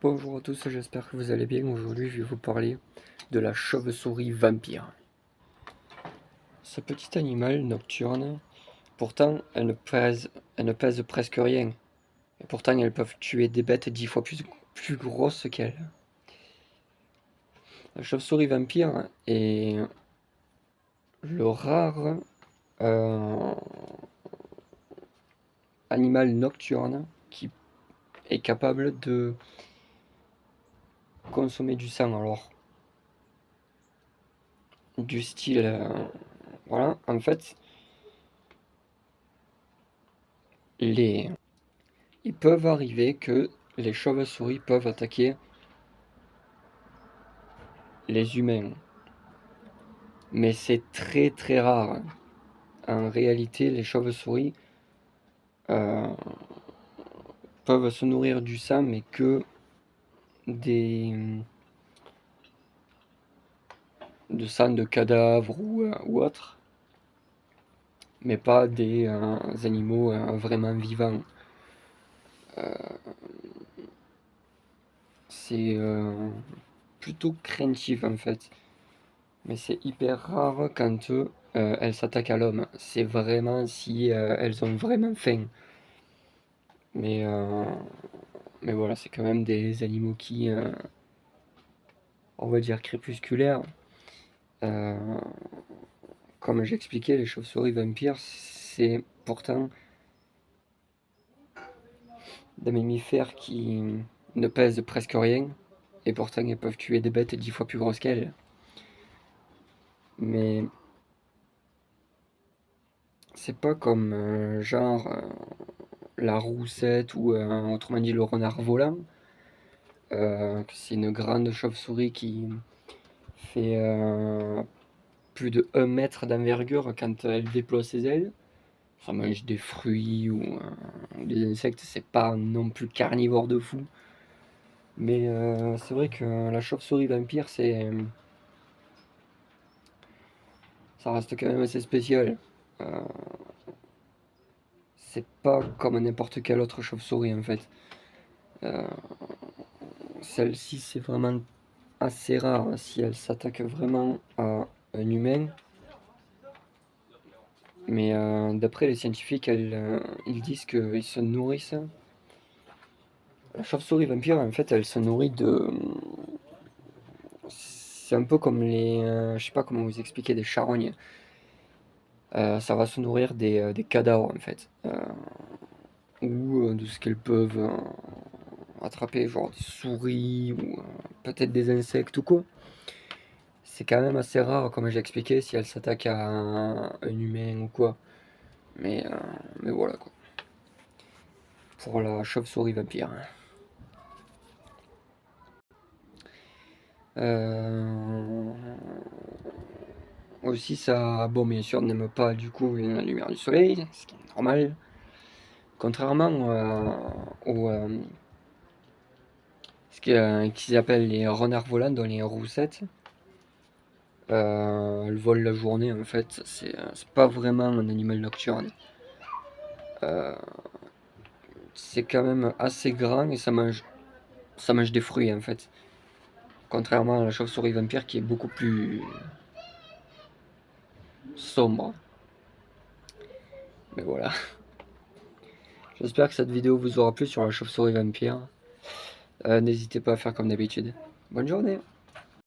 Bonjour à tous, j'espère que vous allez bien. Aujourd'hui, je vais vous parler de la chauve-souris vampire. Ce petit animal nocturne, pourtant, elle ne pèse presque rien. Et pourtant, elles peuvent tuer des bêtes 10 fois plus grosses qu'elle. La chauve-souris vampire est le rare animal nocturne qui est capable de consommer du sang. Alors, du style, voilà, en fait, il peuvent arriver que les chauves-souris peuvent attaquer les humains, mais c'est très très rare. En réalité, les chauves-souris euh, peuvent se nourrir du sang, mais que des de sang de cadavres ou autres, mais pas des animaux vraiment vivants. C'est plutôt craintif en fait, mais c'est hyper rare quand elles s'attaquent à l'homme. C'est vraiment si elles ont vraiment faim. Mais, euh, mais voilà, c'est quand même des animaux qui, on va dire, crépusculaires. Euh, Comme j'expliquais, les chauves-souris vampires, c'est pourtant des mammifères qui ne pèsent presque rien, et pourtant elles peuvent tuer des bêtes 10 fois plus grosses qu'elles. Mais c'est pas comme la roussette ou autrement dit le renard volant. C'est une grande chauve-souris qui fait plus de 1 mètre d'envergure quand elle déploie ses ailes. Ça mange des fruits ou des insectes, c'est pas non plus carnivore de fou. Mais c'est vrai que la chauve-souris vampire, ça reste quand même assez spécial. Euh, c'est pas comme n'importe quelle autre chauve-souris en fait. Euh, Celle-ci, c'est vraiment assez rare. Si elle s'attaque vraiment à un humain, mais d'après les scientifiques, ils disent qu'ils se nourrissent. La chauve-souris vampire, en fait, elle se nourrit de. C'est un peu comme je sais pas comment vous expliquer, des charognes. Ça va se nourrir des cadavres, en fait. Ou de ce qu'elles peuvent attraper, genre des souris, ou peut-être des insectes ou quoi. C'est quand même assez rare, comme j'ai expliqué, si elle s'attaque à un humain ou quoi. Mais, euh, mais voilà, quoi. Pour la chauve-souris vampire. Euh, Aussi, ça, bon, bien sûr, n'aime pas du coup la lumière du soleil, ce qui est normal. Contrairement qu'ils appellent les renards volants dans les roussettes, elles volent la journée en fait. C'est pas vraiment un animal nocturne. Euh, c'est quand même assez grand et ça mange des fruits en fait. Contrairement à la chauve-souris vampire qui est beaucoup plus sombre. Mais voilà. J'espère que cette vidéo vous aura plu sur la chauve-souris vampire. N'hésitez pas à faire comme d'habitude. Bonne journée!